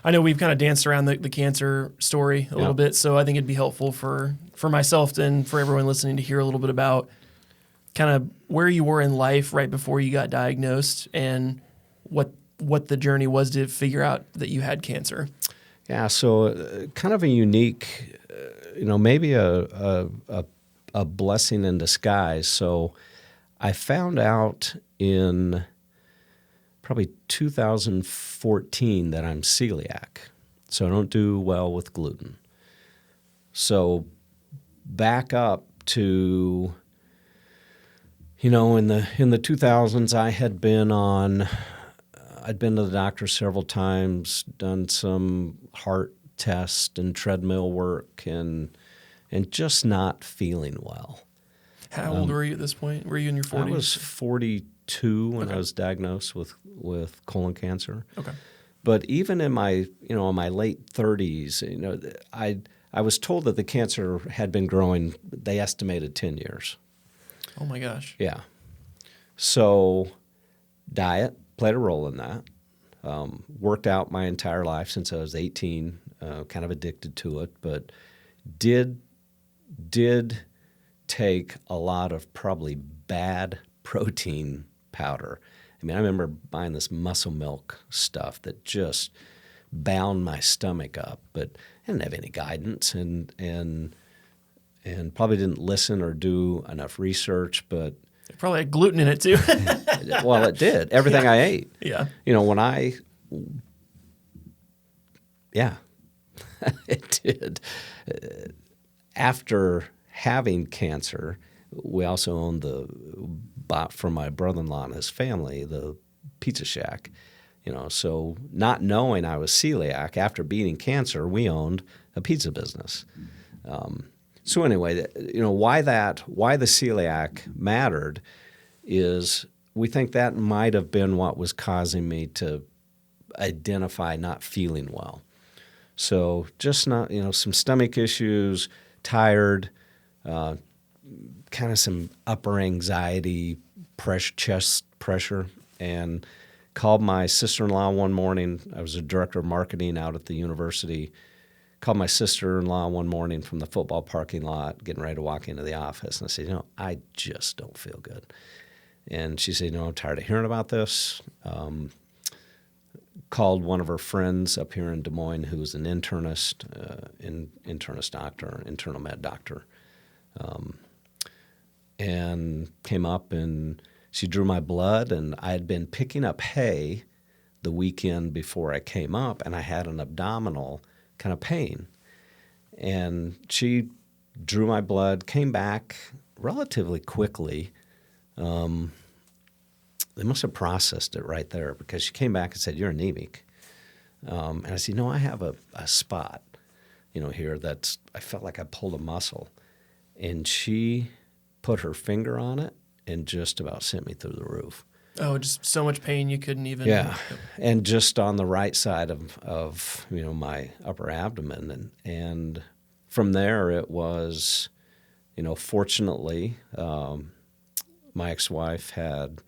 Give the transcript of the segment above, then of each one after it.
I know we've kind of danced around the cancer story a little bit, so I think it'd be helpful for myself and for everyone listening to hear a little bit about kind of where you were in life right before you got diagnosed and what the journey was to figure out that you had cancer. Yeah, so kind of a unique, maybe a blessing in disguise. So I found out in probably 2014 that I'm celiac, so I don't do well with gluten. So back up to, in the 2000s, I'd been to the doctor several times, done some heart tests and treadmill work, and just not feeling well. How old were you at this point? Were you in your 40s? I was 42 when I was diagnosed with colon cancer. Okay. But even in my late 30s, I was told that the cancer had been growing, they estimated 10 years. Oh my gosh. Yeah. So diet played a role in that. Worked out my entire life since I was 18, kind of addicted to it, but did take a lot of probably bad protein powder. I mean, I remember buying this muscle milk stuff that just bound my stomach up, but I didn't have any guidance and probably didn't listen or do enough research, but It probably had gluten in it too. well, it did. Everything I ate. Yeah. It did. After having cancer, we also owned bought from my brother-in-law and his family, the pizza shack. So not knowing I was celiac, after beating cancer, we owned a pizza business. So anyway, why the celiac mattered is we think that might have been what was causing me to identify not feeling well. So just not, some stomach issues, tired, kind of some upper anxiety, chest pressure, and called my sister-in-law one morning. I was a director of marketing out at the university. Called my sister-in-law one morning from the football parking lot, getting ready to walk into the office. And I said, I just don't feel good. And she said, I'm tired of hearing about this. Called one of her friends up here in Des Moines who was an internist, internal med doctor, and came up and she drew my blood. And I had been picking up hay the weekend before I came up, and I had an abdominal kind of pain. And she drew my blood, came back relatively quickly. They must have processed it right there because she came back and said, "You're anemic." And I said, I have a spot, here I felt like I pulled a muscle. And she put her finger on it and just about sent me through the roof. Oh, just so much pain you couldn't even. Yeah, and just on the right side of my upper abdomen, and from there it was, fortunately, my ex-wife had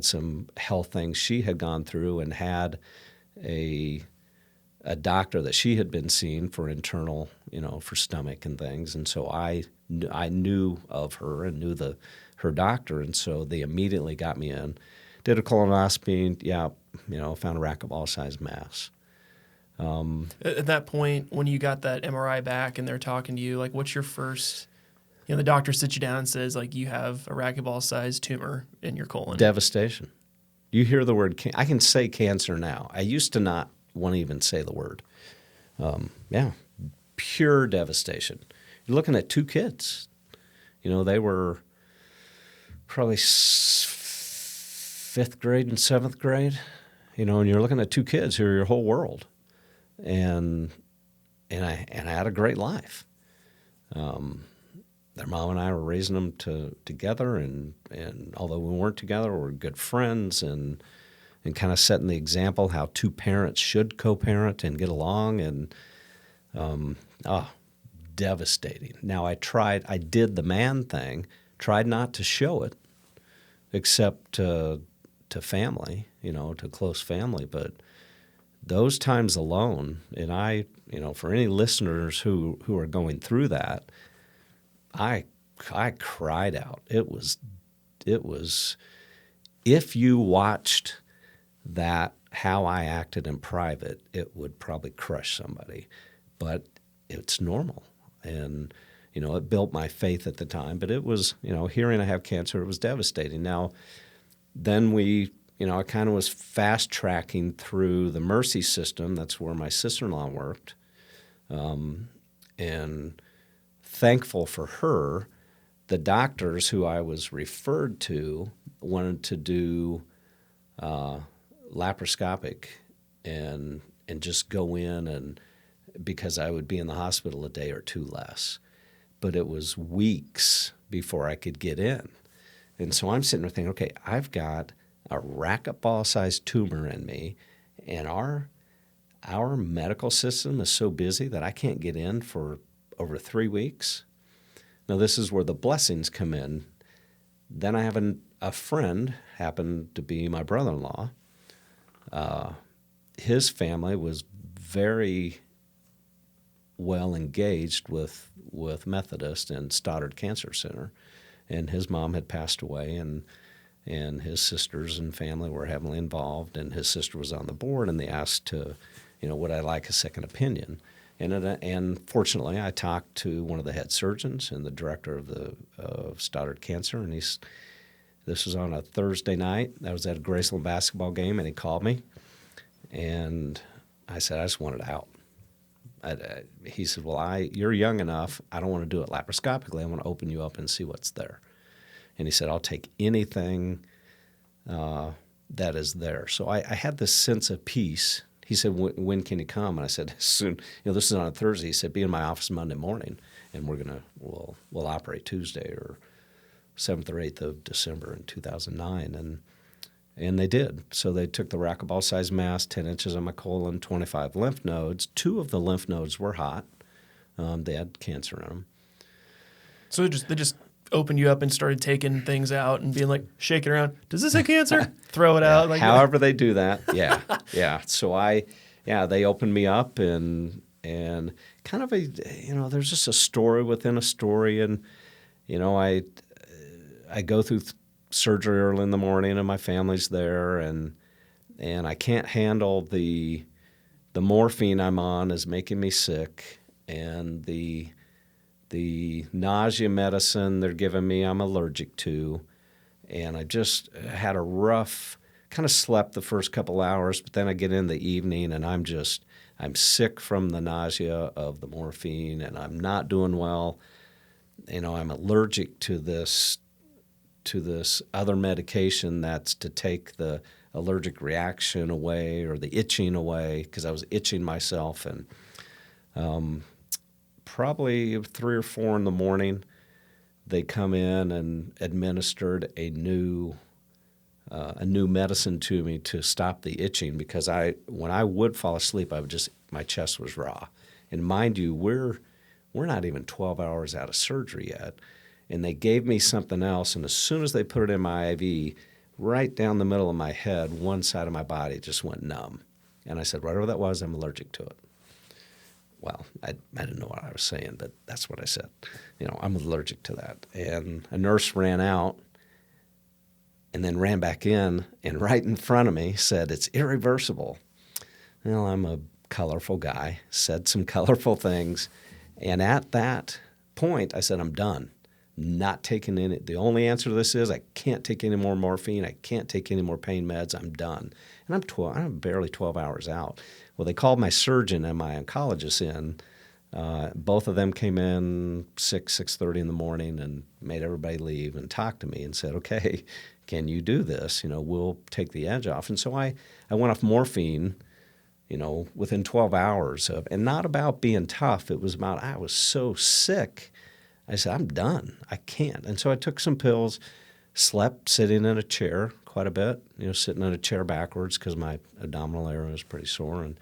some health things she had gone through and had a doctor that she had been seeing for internal, for stomach and things, and so I knew of her and knew her doctor, and so they immediately got me in, did a colonoscopy, found a racquetball-sized mass. At that point, when you got that MRI back and they're talking to you, like, what's your first, the doctor sits you down and says, like, you have a racquetball-sized tumor in your colon. Devastation. You hear the word, I can say cancer now. I used to not want to even say the word. Pure devastation. You're looking at two kids. They were probably fifth grade and seventh grade, and you're looking at two kids who are your whole world. And I had a great life. Their mom and I were raising them together, and although we weren't together, we were good friends, and kind of setting the example how two parents should co-parent and get along, and devastating. Now I did the man thing, tried not to show it, except to family, to close family, but those times alone, and for any listeners who are going through that, I cried out. It was, if you watched that, how I acted in private, it would probably crush somebody. But it's normal. And, it built my faith at the time. But it was, hearing I have cancer, it was devastating. Now, then I kind of was fast-tracking through the Mercy system. That's where my sister-in-law worked. And thankful for her, the doctors who I was referred to wanted to do laparoscopic and just go in, and because I would be in the hospital a day or two less. But it was weeks before I could get in. And so I'm sitting there thinking, okay, I've got a racquetball-sized tumor in me, and our medical system is so busy that I can't get in for over 3 weeks. Now, this is where the blessings come in. Then I have a friend, happened to be my brother-in-law. His family was very well engaged with Methodist and Stoddard Cancer Center, and his mom had passed away, and his sisters and family were heavily involved, and his sister was on the board, and they asked to, would I like a second opinion? And fortunately, I talked to one of the head surgeons and the director of Stoddard Cancer, and this was on a Thursday night. I was at a Graceland basketball game, and he called me, and I said, I just want it out. He said, well, you're young enough. I don't want to do it laparoscopically. I want to open you up and see what's there. And he said, I'll take anything that is there. So I had this sense of peace. He said, when can you come? And I said, soon. This is on a Thursday. He said, be in my office Monday morning, and we'll operate Tuesday or 7th or 8th of December in 2009. And they did. So they took the racquetball-sized mass, 10 inches on my colon, 25 lymph nodes. 2 of the lymph nodes were hot. They had cancer in them. So they just opened you up and started taking things out and being like, shake it around. Does this have cancer? Throw it out. Like however they do that. Yeah. Yeah. So they opened me up and kind of there's just a story within a story. And, I go through surgery early in the morning, and my family's there, and I can't handle the morphine I'm on is making me sick, and the nausea medicine they're giving me I'm allergic to, and I just had a rough, kind of slept the first couple hours, but then I get in the evening and I'm sick from the nausea of the morphine, and I'm not doing well. I'm allergic to this other medication that's to take the allergic reaction away or the itching away, because I was itching myself. And probably 3 or 4 in the morning, they come in and administered a new medicine to me to stop the itching, because when I would fall asleep, my chest was raw. And mind you, we're not even 12 hours out of surgery yet. And they gave me something else, and as soon as they put it in my IV, right down the middle of my head, one side of my body just went numb. And I said, whatever that was, I'm allergic to it. Well, I didn't know what I was saying, but that's what I said. I'm allergic to that. And a nurse ran out and then ran back in, and right in front of me said, it's irreversible. Well, I'm a colorful guy, said some colorful things, and at that point, I said, I'm done. Not taking any. The only answer to this is I can't take any more morphine. I can't take any more pain meds. I'm done. And I'm barely 12 hours out. Well, they called my surgeon and my oncologist in. Both of them came in 6:30 in the morning and made everybody leave and talked to me and said, okay, can you do this? We'll take the edge off. And so I went off morphine, within 12 hours of, and not about being tough. It was about I was so sick. I said, I'm done. I can't. And so I took some pills, slept sitting in a chair quite a bit, sitting in a chair backwards because my abdominal area was pretty sore. And,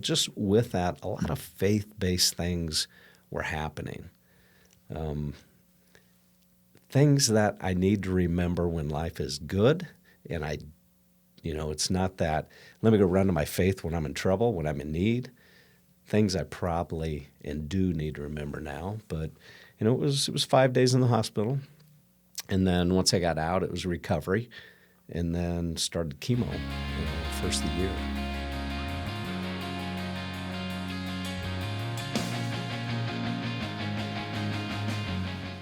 just with that, a lot of faith-based things were happening. Things that I need to remember when life is good, and It's not that, let me go run to my faith when I'm in trouble, when I'm in need. Things I probably and do need to remember now. But, it was 5 days in the hospital. And then once I got out, it was recovery. And then started chemo, first of the year.